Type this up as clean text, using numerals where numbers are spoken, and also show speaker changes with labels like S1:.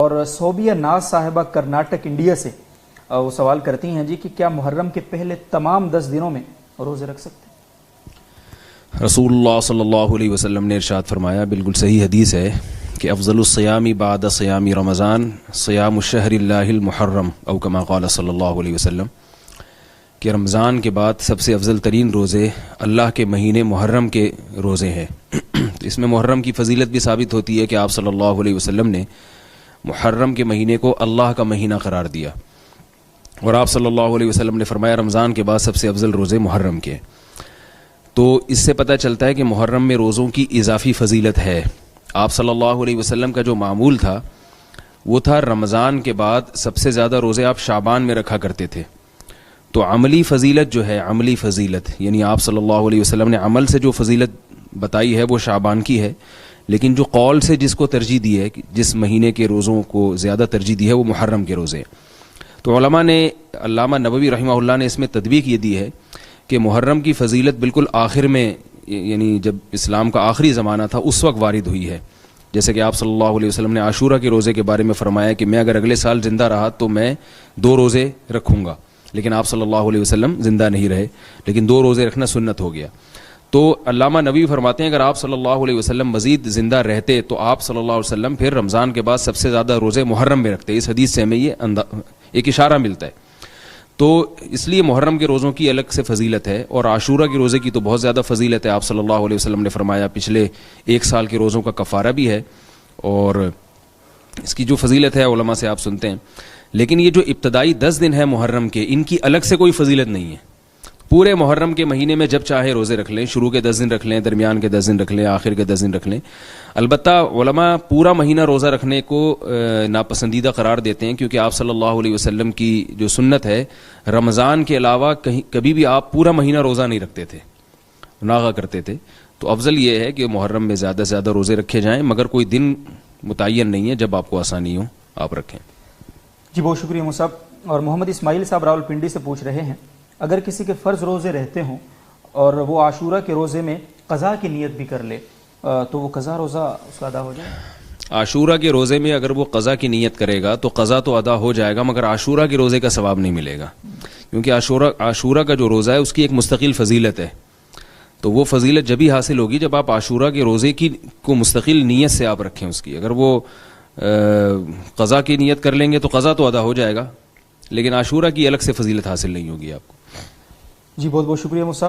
S1: اور صوبیہ ناز صاحبہ کرناٹک انڈیا سے وہ سوال کرتی ہیں جی کہ کیا محرم کے پہلے تمام 10 دنوں میں روزے رکھ سکتے ہیں؟
S2: رسول اللہ صلی اللہ علیہ وسلم نے ارشاد فرمایا، بالکل صحیح حدیث ہے کہ افضل الصیام بعد صیام رمضان صیام الشہر اللہ المحرم او کما قال صلی اللہ علیہ وسلم، کہ رمضان کے بعد سب سے افضل ترین روزے اللہ کے مہینے محرم کے روزے ہیں۔ اس میں محرم کی فضیلت بھی ثابت ہوتی ہے کہ آپ صلی اللہ علیہ وسلم نے محرم کے مہینے کو اللہ کا مہینہ قرار دیا، اور آپ صلی اللہ علیہ وسلم نے فرمایا رمضان کے بعد سب سے افضل روزے محرم کے۔ تو اس سے پتہ چلتا ہے کہ محرم میں روزوں کی اضافی فضیلت ہے۔ آپ صلی اللہ علیہ وسلم کا جو معمول تھا وہ تھا رمضان کے بعد سب سے زیادہ روزے آپ شعبان میں رکھا کرتے تھے۔ تو عملی فضیلت جو ہے، عملی فضیلت یعنی آپ صلی اللہ علیہ وسلم نے عمل سے جو فضیلت بتائی ہے وہ شعبان کی ہے، لیکن جو قول سے جس کو ترجیح دی ہے، جس مہینے کے روزوں کو زیادہ ترجیح دی ہے، وہ محرم کے روزے۔ تو علماء نے، علامہ نووی رحمہ اللہ نے اس میں تطبیق یہ دی ہے کہ محرم کی فضیلت بالکل آخر میں، یعنی جب اسلام کا آخری زمانہ تھا اس وقت وارد ہوئی ہے۔ جیسے کہ آپ صلی اللہ علیہ وسلم نے عاشورہ کے روزے کے بارے میں فرمایا کہ میں اگر اگلے سال زندہ رہا تو میں 2 روزے رکھوں گا، لیکن آپ صلی اللہ علیہ وسلم زندہ نہیں رہے، لیکن 2 روزے رکھنا سنت ہو گیا۔ تو علامہ نبوی فرماتے ہیں اگر آپ صلی اللہ علیہ وسلم مزید زندہ رہتے تو آپ صلی اللہ علیہ وسلم پھر رمضان کے بعد سب سے زیادہ روزے محرم میں رکھتے۔ اس حدیث سے ہمیں یہ ایک اشارہ ملتا ہے۔ تو اس لیے محرم کے روزوں کی الگ سے فضیلت ہے، اور عاشورہ کے روزے کی تو بہت زیادہ فضیلت ہے۔ آپ صلی اللہ علیہ وسلم نے فرمایا پچھلے 1 سال کے روزوں کا کفارہ بھی ہے، اور اس کی جو فضیلت ہے علماء سے آپ سنتے ہیں۔ لیکن یہ جو ابتدائی 10 دن ہے محرم کے، ان کی الگ سے کوئی فضیلت نہیں ہے۔ پورے محرم کے مہینے میں جب چاہے روزے رکھ لیں، شروع کے 10 دن رکھ لیں، درمیان کے 10 دن رکھ لیں، آخر کے 10 دن رکھ لیں۔ البتہ علماء پورا مہینہ روزہ رکھنے کو ناپسندیدہ قرار دیتے ہیں، کیونکہ آپ صلی اللہ علیہ وسلم کی جو سنت ہے رمضان کے علاوہ کبھی بھی آپ پورا مہینہ روزہ نہیں رکھتے تھے، ناغہ کرتے تھے۔ تو افضل یہ ہے کہ محرم میں زیادہ سے زیادہ روزے رکھے جائیں، مگر کوئی دن متعین نہیں ہے، جب آپ کو آسانی ہو آپ رکھیں۔
S1: جی بہت شکریہ مصعب۔ اور محمد اسماعیل صاحب راولپنڈی سے پوچھ رہے ہیں اگر کسی کے فرض روزے رہتے ہوں اور وہ عاشورہ کے روزے میں قضا کی نیت بھی کر لے تو وہ قضا روزہ اس کا ادا ہو جائے؟
S2: عاشورہ کے روزے میں اگر وہ قضا کی نیت کرے گا تو قضا تو ادا ہو جائے گا، مگر عاشورہ کے روزے کا ثواب نہیں ملے گا، کیونکہ عاشورہ کا جو روزہ ہے اس کی ایک مستقل فضیلت ہے۔ تو وہ فضیلت جبھی حاصل ہوگی جب آپ عاشورہ کے روزے کی کو مستقل نیت سے آپ رکھیں اس کی۔ اگر وہ قضا کی نیت کر لیں گے تو قضا تو ادا ہو جائے گا، لیکن عاشورہ کی الگ سے فضیلت حاصل نہیں ہوگی آپ کو۔
S1: جی بہت بہت شکریہ مصعب۔